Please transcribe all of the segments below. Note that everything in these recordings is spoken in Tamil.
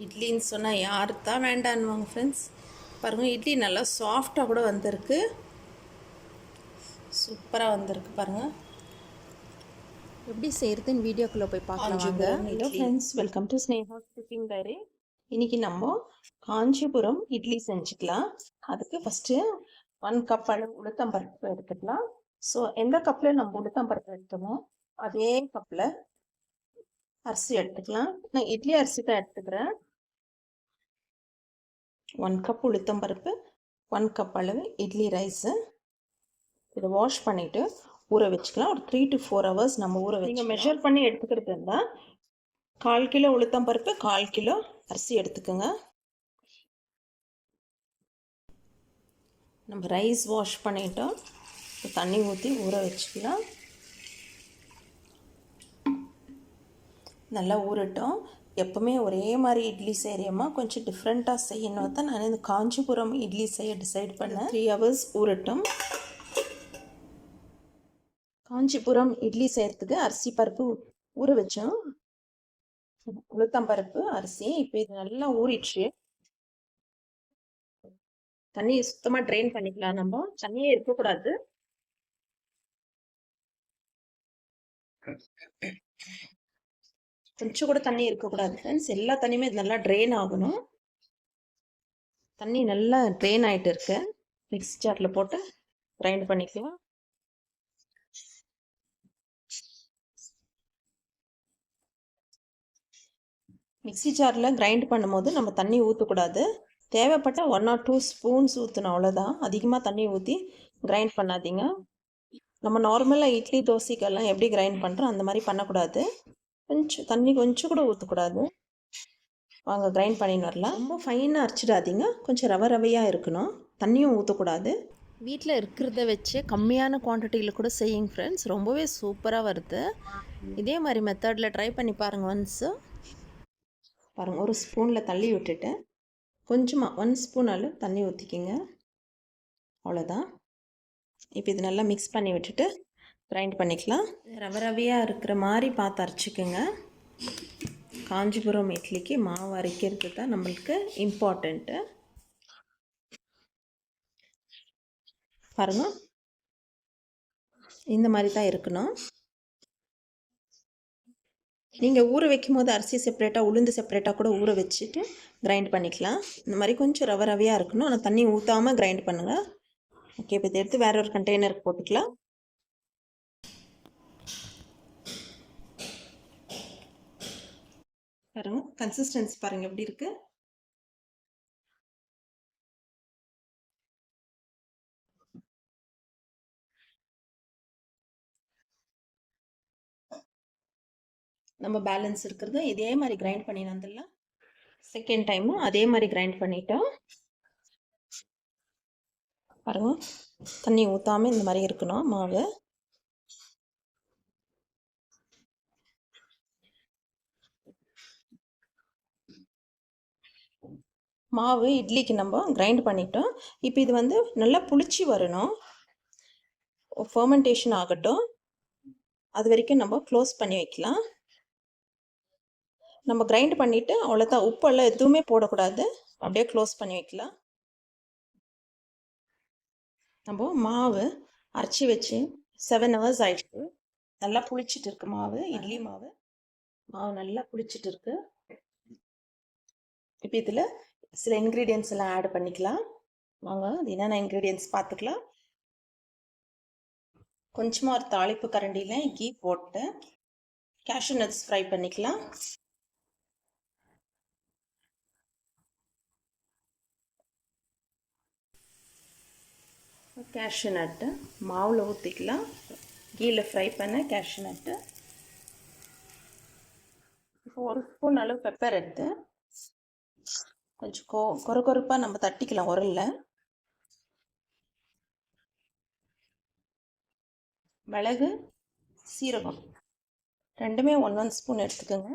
இட்லின்னு சொன்னால் யார் தான் வேண்டான்னுவாங்க ஃப்ரெண்ட்ஸ். பாருங்கள், இட்லி நல்லா சாஃப்டாக கூட வந்திருக்கு, சூப்பராக வந்திருக்கு. பாருங்கள் எப்படி செய்கிறதுன்னு வீடியோக்குள்ளே போய் பார்க்கலாம் வாங்க. Hello friends, welcome to Sneha's cooking diary. இன்றைக்கி நம்ம காஞ்சிபுரம் இட்லி செஞ்சுக்கலாம். அதுக்கு ஃபஸ்ட்டு 1 கப் அளவு உளுத்தம்பருப்பு எடுத்துக்கலாம். ஸோ எந்த கப்பில் நம்ம உளுத்தம்பருப்பு எடுத்தோமோ அதே கப்பில் அரிசி எடுத்துக்கலாம். நான் இட்லி அரிசி தான் எடுத்துக்கிறேன். 1 கப் உளுத்தம்பருப்பு, 1 கப் அளவு இட்லி ரைஸு. இதை வாஷ் பண்ணிவிட்டு ஊற வச்சுக்கலாம். ஒரு 3 to 4 hours நம்ம ஊற வச்சு நீங்கள் மெஷர் பண்ணி எடுத்துக்கிறது இருந்தால் 1/4 கிலோ உளுத்தம்பருப்பு, 1/4 கிலோ அரிசி எடுத்துக்கோங்க. நம்ம ரைஸ் வாஷ் பண்ணிட்டோம், தண்ணி ஊற்றி ஊற வச்சுக்கலாம். நல்லா ஊறட்டும். எப்போவுமே ஒரே மாதிரி இட்லி செய்கிறேம்மா, கொஞ்சம் டிஃப்ரெண்ட்டாக செய்யணும் தான் நான் இந்த காஞ்சிபுரம் இட்லி செய்ய டிசைட் பண்ணேன். 3 hours ஊறட்டும். காஞ்சிபுரம் இட்லி செய்கிறதுக்கு அரிசி பருப்பு ஊற வச்சோம், உளுத்தம்பருப்பு அரிசி. இப்போ இது நல்லா ஊறிடுச்சு. தண்ணி சுத்தமாக ட்ரெயின் பண்ணிக்கலாம். நம்ம தண்ணியே இருக்கக்கூடாது. கொஞ்சம் கூட தண்ணி இருக்கக்கூடாது ஃப்ரெண்ட்ஸ். எல்லா தண்ணியுமே நல்லா ட்ரெயின் ஆகணும். தண்ணி நல்லா ட்ரெயின் ஆகிட்டு இருக்கு. மிக்ஸி ஜாரில் போட்டு கிரைண்ட் பண்ணிக்கலாம். மிக்ஸி ஜாரில் கிரைண்ட் பண்ணும்போது நம்ம தண்ணி ஊற்றக்கூடாது. தேவைப்பட்ட 1 or 2 ஸ்பூன்ஸ் ஊற்றணும், அவ்வளோதான். அதிகமாக தண்ணி ஊற்றி கிரைண்ட் பண்ணாதீங்க. நம்ம நார்மலாக இட்லி தோசைக்கெல்லாம் எப்படி கிரைண்ட் பண்ணுறோம் அந்த மாதிரி பண்ணக்கூடாது. கொஞ்சம் கூட ஊற்றக்கூடாது. வாங்க கிரைண்ட் பண்ணின்னு வரலாம். ரொம்ப ஃபைனாக அரைச்சிடாதீங்க, கொஞ்சம் ரவையாக இருக்கணும். தண்ணியும் ஊற்றக்கூடாது. வீட்டில் இருக்கிறத வச்சு கம்மியான குவான்டிட்டியில் கூட செய்யுங்க ஃப்ரெண்ட்ஸ், ரொம்பவே சூப்பராக வருது. இதே மாதிரி மெத்தடில் ட்ரை பண்ணி பாருங்கள் ஒன்ஸு. பாருங்கள், ஒரு ஸ்பூனில் தள்ளி விட்டுட்டு கொஞ்சமாக 1 ஸ்பூன் அளவு தண்ணி ஊற்றிக்கிங்க, அவ்வளோதான். இப்போ இது நல்லா மிக்ஸ் பண்ணி விட்டுட்டு கிரைண்ட் பண்ணிக்கலாம். ரவையாக இருக்கிற மாதிரி பார்த்து அரைச்சிக்கோங்க. காஞ்சிபுரம் இட்லிக்கு மாவு அரைக்கிறது தான் நம்மளுக்கு இம்பார்ட்டண்ட்டு. பாருங்கள், இந்த மாதிரி தான் இருக்கணும். நீங்கள் ஊற வைக்கும் போது அரிசி செப்பரேட்டாக உளுந்து செப்பரேட்டாக கூட ஊற வச்சுட்டு கிரைண்ட் பண்ணிக்கலாம். இந்த மாதிரி கொஞ்சம் ரவையாக இருக்கணும், ஆனால் தண்ணி ஊற்றாமல் கிரைண்ட் பண்ணுங்கள். ஓகே, இப்போ இதை எடுத்து வேற ஒரு கண்டெய்னருக்கு போட்டுக்கலாம். பாருங்கள், கன்சிஸ்டன்சி பாருங்கள் எப்படி இருக்குது. நம்ம பேலன்ஸ் இருக்கிறது இதே மாதிரி கிரைண்ட் பண்ணி வந்துடலாம். செகண்ட் டைமும் அதே மாதிரி கிரைண்ட் பண்ணிட்டோம். பாருங்க, தண்ணி ஊற்றாமல் இந்த மாதிரி இருக்கணும் மாவு. மாவு இட்லிக்கு நம்ம கிரைண்ட் பண்ணிட்டோம். இப்போ இது வந்து நல்லா புளிச்சு வரணும், ஃபர்மெண்டேஷன் ஆகட்டும். அது வரைக்கும் நம்ம க்ளோஸ் பண்ணி வைக்கலாம். நம்ம கிரைண்ட் பண்ணிவிட்டு அவ்வளோதான், உப்பெல்லாம் எதுவுமே போடக்கூடாது, அப்படியே க்ளோஸ் பண்ணி வைக்கலாம். நம்ம மாவு அரைச்சி வச்சு 7 hours ஆயிடுச்சு. நல்லா புளிச்சிட்டு இருக்கு மாவு, இட்லி மாவு நல்லா புளிச்சிட்டு இருக்கு. இப்போ இதில் சில இன்க்ரீடியன்ஸ் எல்லாம் ஆட் பண்ணிக்கலாம். வாங்க, அது என்னென்ன இன்க்ரீடியன்ஸ் பார்த்துக்கலாம். கொஞ்சமாக ஒரு தாளிப்பு கரண்டியில் கீ போட்டு கேஷ்யூ நட்ஸ் ஃப்ரை பண்ணிக்கலாம். கேஷ்யூ நட்டு மாவில் ஊற்றிக்கலாம். கீயில் ஃப்ரை பண்ண கேஷ்யூ நட்டு. இப்போ 1 ஸ்பூன் அளவு பெப்பர் எடுத்து கொஞ்சம் கொரப்பாக நம்ம தட்டிக்கலாம் உரலில். மிளகு, சீரகம் ரெண்டுமே 1 ஸ்பூன் எடுத்துக்கோங்க.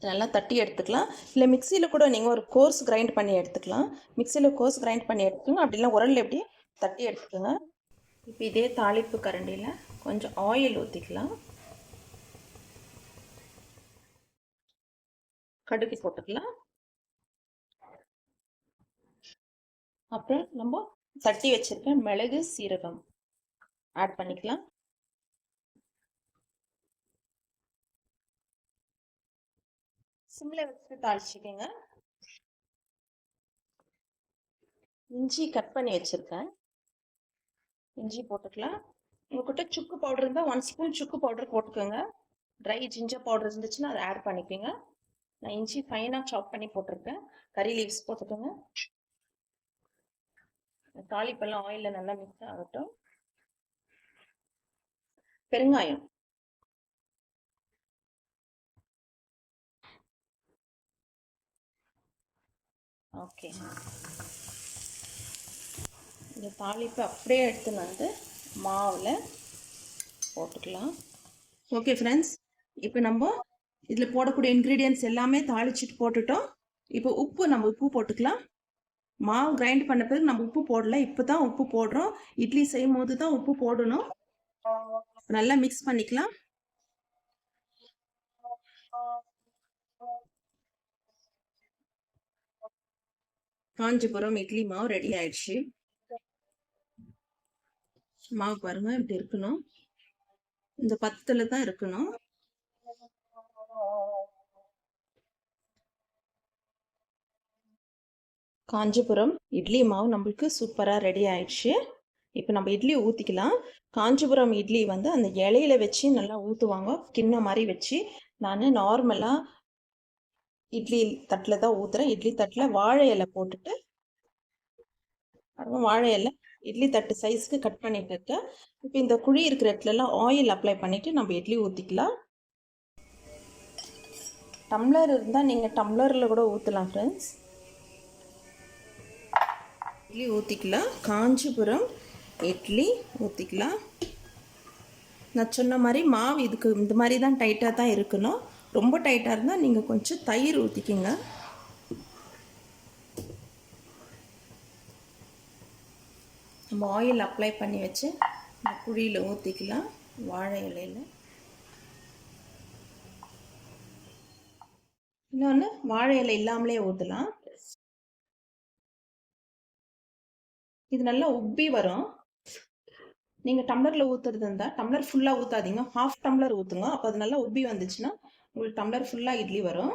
நல்லா தட்டி எடுத்துக்கலாம். இல்லை மிக்சியில் கூட நீங்கள் ஒரு கோர்ஸ் கிரைண்ட் பண்ணி எடுத்துக்கலாம். மிக்சியில் கோர்ஸ் கிரைண்ட் பண்ணி எடுத்துக்கோங்க, அப்படிலாம் உரலில் எப்படி தட்டி எடுத்துக்கோங்க. இப்போ இதே தாளிப்பு கரண்டியில் கொஞ்சம் ஆயில் ஊற்றிக்கலாம். கடுகு போட்டுக்கலாம். அப்புறம் நம்ம தட்டி வச்சிருக்க மிளகு சீரகம் ஆட் பண்ணிக்கலாம். சிம்ல வச்சு தாளிச்சுக்கோங்க. இஞ்சி கட் பண்ணி வச்சிருக்கேன், இஞ்சி போட்டுக்கலாம். உங்ககிட்ட சுக்கு பவுடர் இருந்தால் 1 ஸ்பூன் சுக்கு பவுடர் போட்டுக்கோங்க. ட்ரை ஜிஞ்சர் பவுடர் இருந்துச்சுன்னா அதை ஆட் பண்ணிக்கோங்க. நான் இஞ்சி ஃபைனாக சாப் பண்ணி போட்டிருக்கேன். கறி லீவ்ஸ் போட்டுக்கோங்க. தாளிப்பெல்லாம் ஆயிலில் நல்லா மிக்ஸ் ஆகட்டும். பெருங்காயம், ஓகே. இந்த தாளிப்பை அப்படியே எடுத்து வந்து மாவில் போட்டுக்கலாம். ஓகே ஃப்ரெண்ட்ஸ், இப்போ நம்ம இதில் போடக்கூடிய இன்க்ரீடியன்ட்ஸ் எல்லாமே தாளிச்சிட்டு போட்டுட்டோம். இப்போ நம்ம உப்பு போட்டுக்கலாம். மாவு கிரைண்ட் பண்ண பிறகு நம்ம உப்பு போடல, இப்போ தான் உப்பு போடுறோம். இட்லி செய்யும் போது தான் உப்பு போடணும். நல்லா மிக்ஸ் பண்ணிக்கலாம். காஞ்சிபுரம் இட்லி மாவு ரெடி ஆயிடுச்சு. மாவு பாருங்க இப்படி இருக்கணும், இந்த 10ல் தான் இருக்கணும். காஞ்சிபுரம் இட்லி மாவு நம்மளுக்கு சூப்பராக ரெடி ஆயிடுச்சு. இப்போ நம்ம இட்லி ஊற்றிக்கலாம். காஞ்சிபுரம் இட்லி வந்து அந்த இலையில வச்சு நல்லா ஊற்றுவாங்க, கிண்ணம் மாதிரி வச்சு. நான் நார்மலாக இட்லி தட்டில் தான் ஊற்றுறேன். இட்லி தட்டில் வாழை இலை போட்டுட்டு, வாழை இலை இட்லி தட்டு சைஸ்க்கு கட் பண்ணிட்டு இருக்கேன். இப்போ இந்த குழி இருக்கிற இடத்துலலாம் ஆயில் அப்ளை பண்ணிவிட்டு நம்ம இட்லி ஊற்றிக்கலாம். டம்ளர் இருந்தால் நீங்கள் டம்ளரில் கூட ஊற்றலாம் ஃப்ரெண்ட்ஸ். இட்லி ஊற்றிக்கலாம். காஞ்சிபுரம் இட்லி ஊற்றிக்கலாம். நான் சொன்ன மாதிரி மாவு இதுக்கு இந்த மாதிரி தான் டைட்டாக தான் இருக்கணும். ரொம்ப டைட்டாக இருந்தால் நீங்கள் கொஞ்சம் தயிர் ஊற்றிக்கிங்க. நம்ம ஆயில் அப்ளை பண்ணி வச்சு இந்த குழியில் ஊற்றிக்கலாம், வாழை இலையில். இன்னொன்று வாழை இலை இல்லாமலே ஊற்றலாம். இது நல்லா உப்பி வரும். நீங்கள் டம்ளரில் ஊற்றுறது இருந்தால் டம்ளர் ஃபுல்லாக ஊற்றாதீங்க, ½ டம்ளர் ஊற்றுங்க. அப்போ அது நல்லா உப்பி வந்துச்சுன்னா உங்களுக்கு டம்ளர் ஃபுல்லாக இட்லி வரும்.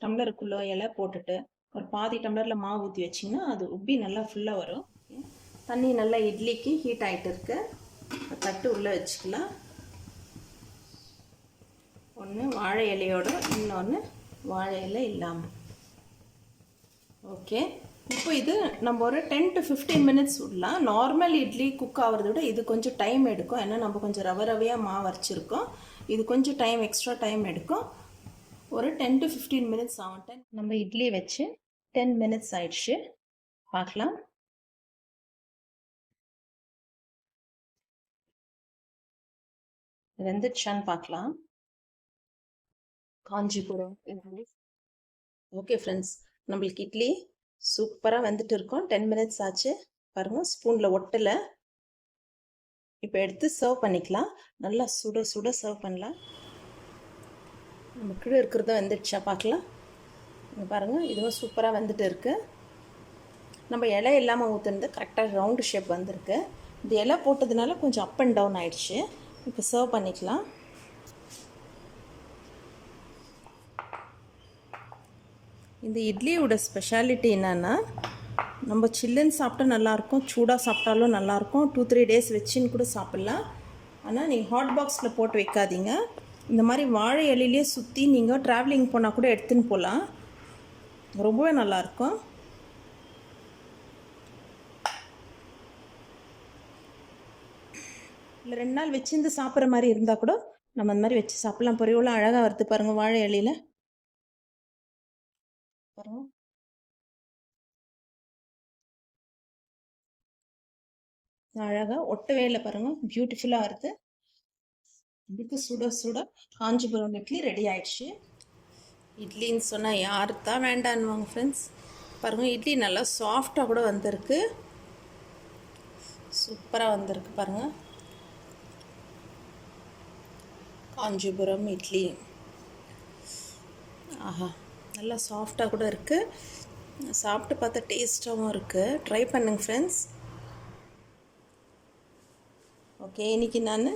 டம்ளருக்குள்ளே இலை போட்டுட்டு ஒரு பாதி டம்ளரில் மாவு ஊற்றி வச்சிங்கன்னா அது உப்பி நல்லா ஃபுல்லாக வரும். தண்ணி நல்லா இட்லிக்கு ஹீட் ஆகிட்டு இருக்கு. தட்டு உள்ளே வச்சுக்கலாம். ஒன்று வாழை இலையோட, இன்னொன்று வாழை இலை இல்லாமல். ஓகே, இப்போ இது நம்ம ஒரு 10 to 15 மினிட்ஸ் விடலாம். நார்மல் இட்லி குக் ஆகிறத விட இது கொஞ்சம் டைம் எடுக்கும். ஏன்னா நம்ம கொஞ்சம் ரவையாக மாவு அரைச்சிருக்கோம். இது கொஞ்சம் டைம், எக்ஸ்ட்ரா டைம் எடுக்கும். ஒரு 10 to 15 மினிட்ஸ் ஆகும். நம்ம இட்லி வச்சு 10 மினிட்ஸ் ஆயிடுச்சு. பார்க்கலாம். வெந்துடுச்சான்னு பார்க்கலாம். காஞ்சிபுரம் இட்லி. ஓகே ஃப்ரெண்ட்ஸ், நம்மளுக்கு இட்லி சூப்பராக வந்துட்டு இருக்கோம். 10 மினிட்ஸ் ஆச்சு பாருங்கள், ஸ்பூனில் ஒட்டலை. இப்போ எடுத்து சர்வ் பண்ணிக்கலாம். நல்லா சுட சுட சர்வ் பண்ணலாம். நம்ம கீழே இருக்கிறத வந்துடுச்சா பார்க்கலாம். பாருங்கள், இதுவும் சூப்பராக வந்துட்டு இருக்கு. நம்ம இலை இல்லாமல் ஊற்றுனது கரெக்டாக ரவுண்டு ஷேப் வந்திருக்கு. இந்த இலை போட்டதுனால கொஞ்சம் அப் அண்ட் டவுன் ஆயிடுச்சு. இப்போ சர்வ் பண்ணிக்கலாம். இந்த இட்லியோட ஸ்பெஷாலிட்டி என்னென்னா, நம்ம சில்லுன்னு சாப்பிட்டா நல்லாயிருக்கும், சூடாக சாப்பிட்டாலும் நல்லாயிருக்கும். 2-3 டேஸ் வச்சுன்னு கூட சாப்பிட்லாம். ஆனால் நீங்கள் ஹாட் பாக்ஸில் போட்டு வைக்காதீங்க. இந்த மாதிரி வாழை இலையிலே சுற்றி நீங்கள் ட்ராவலிங் போனால் கூட எடுத்துன்னு போகலாம். ரொம்பவே நல்லாயிருக்கும். இல்லை 2 நாள் வச்சுருந்து சாப்பிட்ற மாதிரி இருந்தால் கூட நம்ம அந்த மாதிரி வச்சு சாப்பிட்லாம். பொரியெல்லாம் அழகாக வறுத்து பாருங்கள் வாழை இலையில். பாருங்கள், அழகாக ஒட்டவே இல்லை பாருங்கள், பியூட்டிஃபுல்லாக வருது. இதுக்கு சுட சுட காஞ்சிபுரம் இட்லி ரெடி ஆயிடுச்சு. இட்லின்னு சொன்னால் யாரு தான் வேண்டான்னுவாங்க ஃப்ரெண்ட்ஸ். பாருங்கள், இட்லி நல்லா சாஃப்டாக கூட வந்திருக்கு, சூப்பராக வந்திருக்கு பாருங்கள். காஞ்சிபுரம் இட்லி. ஆஹா, நல்லா சாஃப்டாக கூட இருக்குது. சாப்பிட்டு பார்த்தா டேஸ்ட்டாகவும் இருக்குது. ட்ரை பண்ணுங்க ஃப்ரெண்ட்ஸ். ஓகே, இன்றைக்கி நான்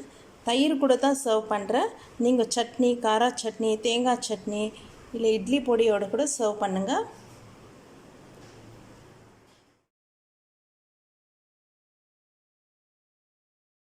தயிர் கூட தான் சர்வ் பண்ணுறேன். நீங்கள் சட்னி, காரா சட்னி, தேங்காய் சட்னி இல்லை இட்லி பொடியோடு கூட சர்வ் பண்ணுங்கள்.